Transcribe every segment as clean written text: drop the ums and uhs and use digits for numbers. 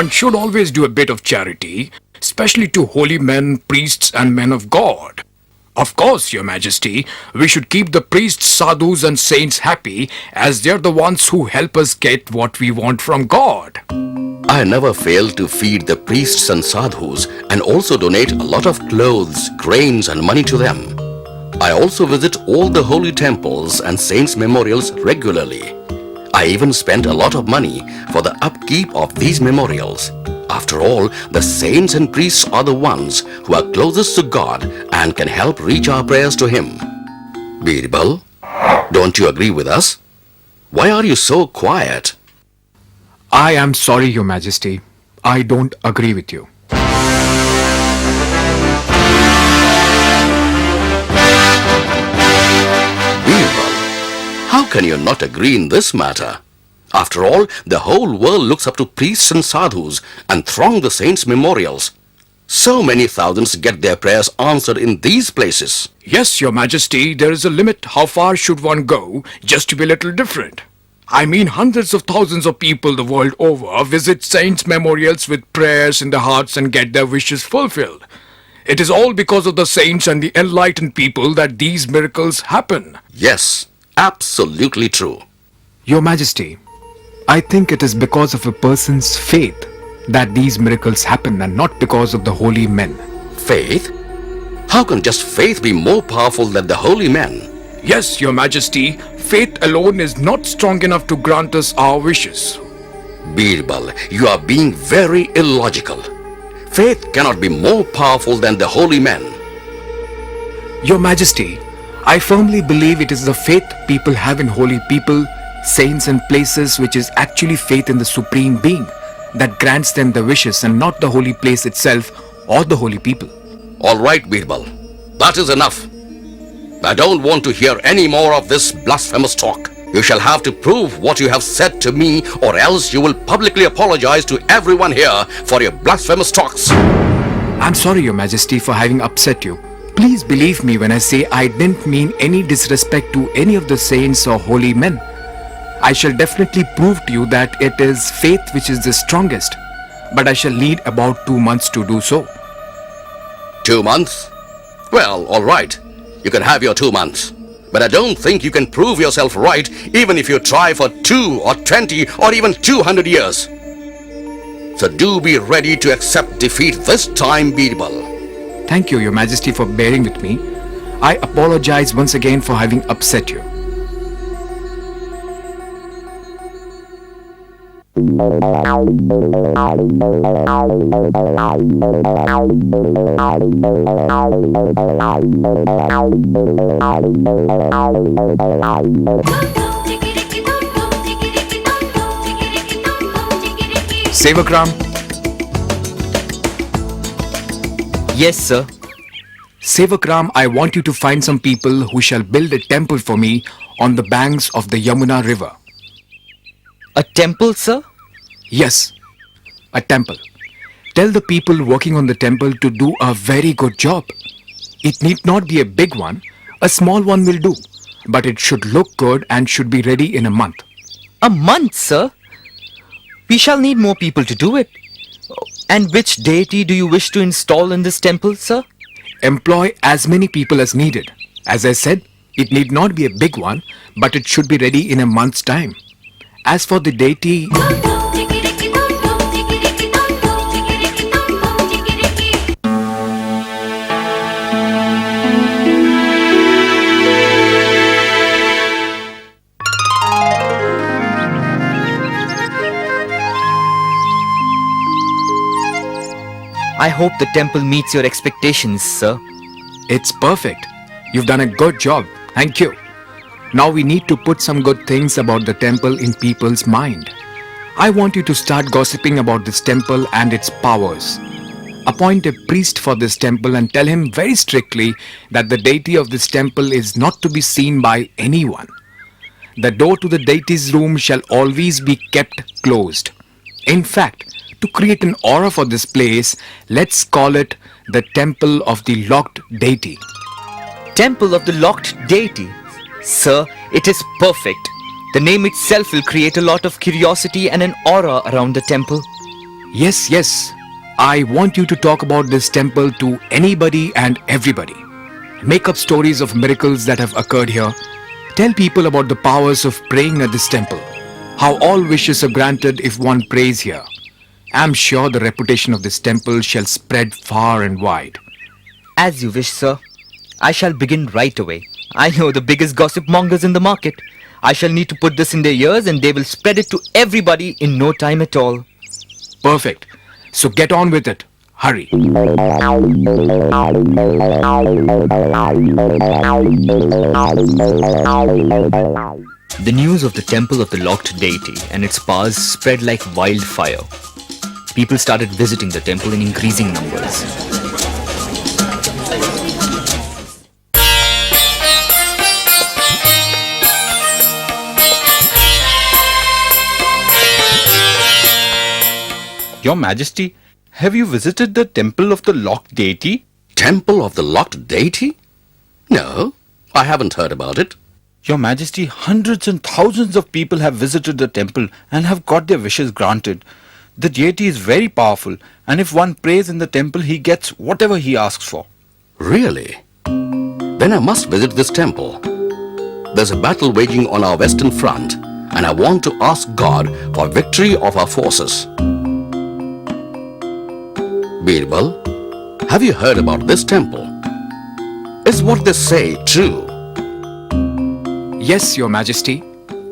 one should always do a bit of charity, especially to holy men, priests and men of God. Of course, Your Majesty, we should keep the priests, sadhus and saints happy as they're the ones who help us get what we want from God. I never fail to feed the priests and sadhus and also donate a lot of clothes, grains and money to them. I also visit all the holy temples and saints' memorials regularly. I even spend a lot of money for the upkeep of these memorials. After all, the saints and priests are the ones who are closest to God and can help reach our prayers to Him. Birbal, don't you agree with us? Why are you so quiet? I am sorry, Your Majesty. I don't agree with you. Birbal, how can you not agree in this matter? After all, the whole world looks up to priests and sadhus and throng the saints' memorials. So many thousands get their prayers answered in these places. Yes, Your Majesty, there is a limit how far should one go just to be a little different. I mean, hundreds of thousands of people the world over visit saints' memorials with prayers in their hearts and get their wishes fulfilled. It is all because of the saints and the enlightened people that these miracles happen. Yes, absolutely true. Your Majesty, I think it is because of a person's faith that these miracles happen and not because of the holy men. Faith? How can just faith be more powerful than the holy men? Yes, Your Majesty, faith alone is not strong enough to grant us our wishes. Birbal, you are being very illogical. Faith cannot be more powerful than the holy men. Your Majesty, I firmly believe it is the faith people have in holy people, saints and places which is actually faith in the Supreme Being that grants them the wishes and not the holy place itself or the holy people. All right, Birbal, that is enough. I don't want to hear any more of this blasphemous talk. You shall have to prove what you have said to me, or else you will publicly apologize to everyone here for your blasphemous talks. I'm sorry, Your Majesty, for having upset you. Please believe me when I say I didn't mean any disrespect to any of the saints or holy men. I shall definitely prove to you that it is faith which is the strongest, but I shall need about 2 months to do so. 2 months? Well, all right. You can have your 2 months. But I don't think you can prove yourself right even if you try for 2 or 20 or even 200 years. So do be ready to accept defeat this time, Birbal. Thank you, Your Majesty, for bearing with me. I apologize once again for having upset you. Sevakram. Yes, sir. Sevakram, I want you to find some people who shall build a temple for me on the banks of the Yamuna river. A temple, sir? Yes, a temple. Tell the people working on the temple to do a very good job. It need not be a big one. A small one will do. But it should look good and should be ready in a month. A month, sir? We shall need more people to do it. And which deity do you wish to install in this temple, sir? Employ as many people as needed. As I said, it need not be a big one, but it should be ready in a month's time. As for the deity... I hope the temple meets your expectations, sir. It's perfect. You've done a good job. Thank you. Now we need to put some good things about the temple in people's mind. I want you to start gossiping about this temple and its powers. Appoint a priest for this temple and tell him very strictly that the deity of this temple is not to be seen by anyone. The door to the deity's room shall always be kept closed. In fact, to create an aura for this place, let's call it the Temple of the Locked Deity. Temple of the Locked Deity? Sir, it is perfect. The name itself will create a lot of curiosity and an aura around the temple. Yes, yes. I want you to talk about this temple to anybody and everybody. Make up stories of miracles that have occurred here. Tell people about the powers of praying at this temple. How all wishes are granted if one prays here. I'm sure the reputation of this temple shall spread far and wide. As you wish, sir. I shall begin right away. I know the biggest gossip mongers in the market. I shall need to put this in their ears and they will spread it to everybody in no time at all. Perfect. So get on with it. Hurry. The news of the temple of the Locked Deity and its powers spread like wildfire. People started visiting the temple in increasing numbers. Your Majesty, have you visited the temple of the Locked Deity? Temple of the Locked Deity? No, I haven't heard about it. Your Majesty, hundreds and thousands of people have visited the temple and have got their wishes granted. The deity is very powerful, and if one prays in the temple, he gets whatever he asks for. Really? Then I must visit this temple. There's a battle waging on our western front, and I want to ask God for victory of our forces. Birbal, have you heard about this temple? Is what they say true? Yes, Your Majesty.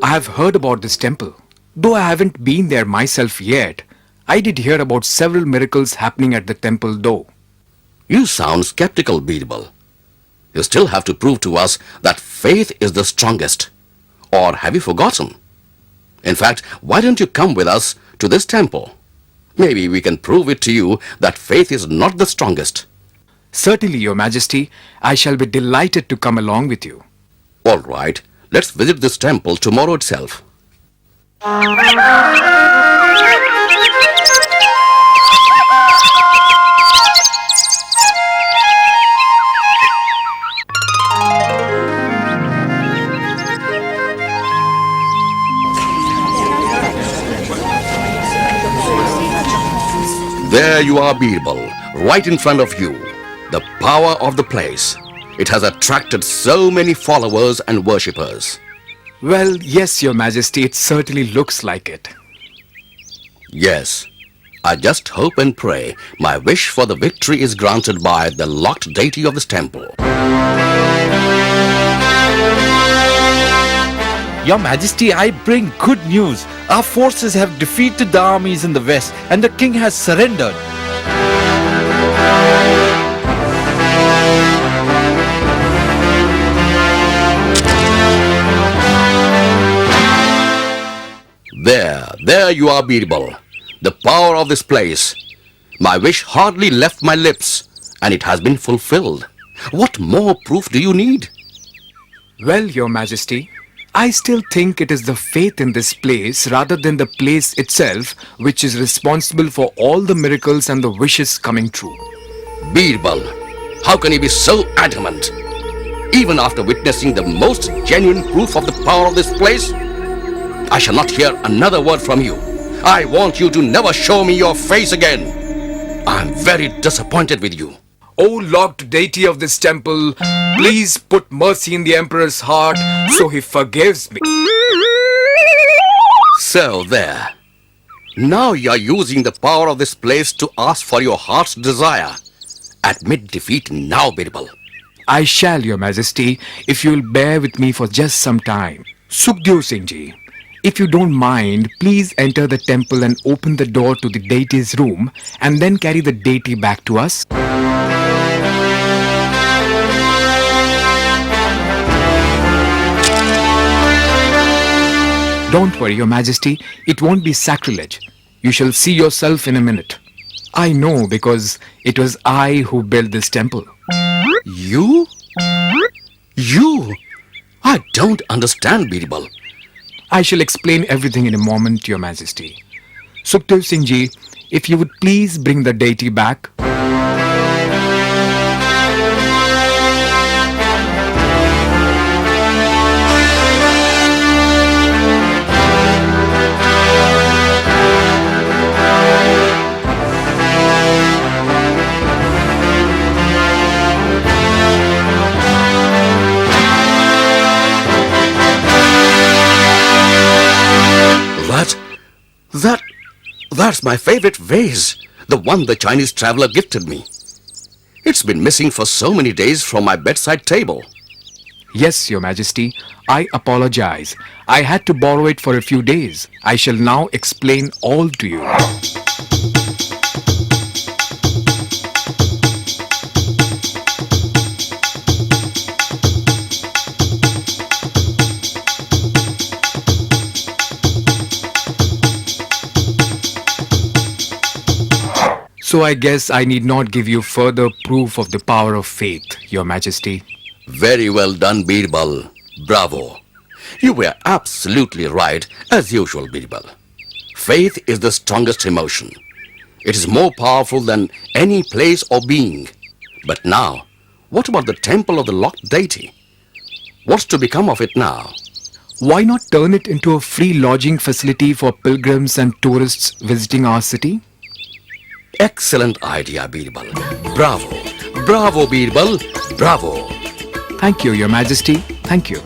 I have heard about this temple. Though I haven't been there myself yet, I did hear about several miracles happening at the temple though. You sound skeptical, Birbal. You still have to prove to us that faith is the strongest. Or have you forgotten? In fact, why don't you come with us to this temple? Maybe we can prove it to you that faith is not the strongest. Certainly, Your Majesty, I shall be delighted to come along with you. All right, let's visit this temple tomorrow itself. There you are, Birbal, right in front of you. The power of the place. It has attracted so many followers and worshippers. Well, yes, Your Majesty, it certainly looks like it. Yes, I just hope and pray my wish for the victory is granted by the Locked Deity of this temple. Your Majesty, I bring good news. Our forces have defeated the armies in the west and the king has surrendered. There you are, Birbal. The power of this place. My wish hardly left my lips, and it has been fulfilled. What more proof do you need? Well, Your Majesty, I still think it is the faith in this place rather than the place itself which is responsible for all the miracles and the wishes coming true. Birbal, how can you be so adamant? Even after witnessing the most genuine proof of the power of this place, I shall not hear another word from you. I want you to never show me your face again. I am very disappointed with you. O Locked Deity of this temple, please put mercy in the Emperor's heart so he forgives me. So there. Now you are using the power of this place to ask for your heart's desire. Admit defeat now, Birbal. I shall, Your Majesty, if you will bear with me for just some time. Sukhdev Singh Ji, if you don't mind, please enter the temple and open the door to the deity's room and then carry the deity back to us. Don't worry, Your Majesty, it won't be sacrilege. You shall see yourself in a minute. I know because it was I who built this temple. You? You? I don't understand, Birbal. I shall explain everything in a moment, Your Majesty. Sukhdev Singh Ji, if you would please bring the deity back. That's my favorite vase, the one the Chinese traveler gifted me. It's been missing for so many days from my bedside table. Yes, Your Majesty, I apologize. I had to borrow it for a few days. I shall now explain all to you. So I guess I need not give you further proof of the power of faith, Your Majesty. Very well done, Birbal. Bravo. You were absolutely right, as usual, Birbal. Faith is the strongest emotion. It is more powerful than any place or being. But now, what about the temple of the Locked Deity? What's to become of it now? Why not turn it into a free lodging facility for pilgrims and tourists visiting our city? Excellent idea, Birbal. Bravo. Bravo, Birbal. Bravo. Thank you, Your Majesty. Thank you.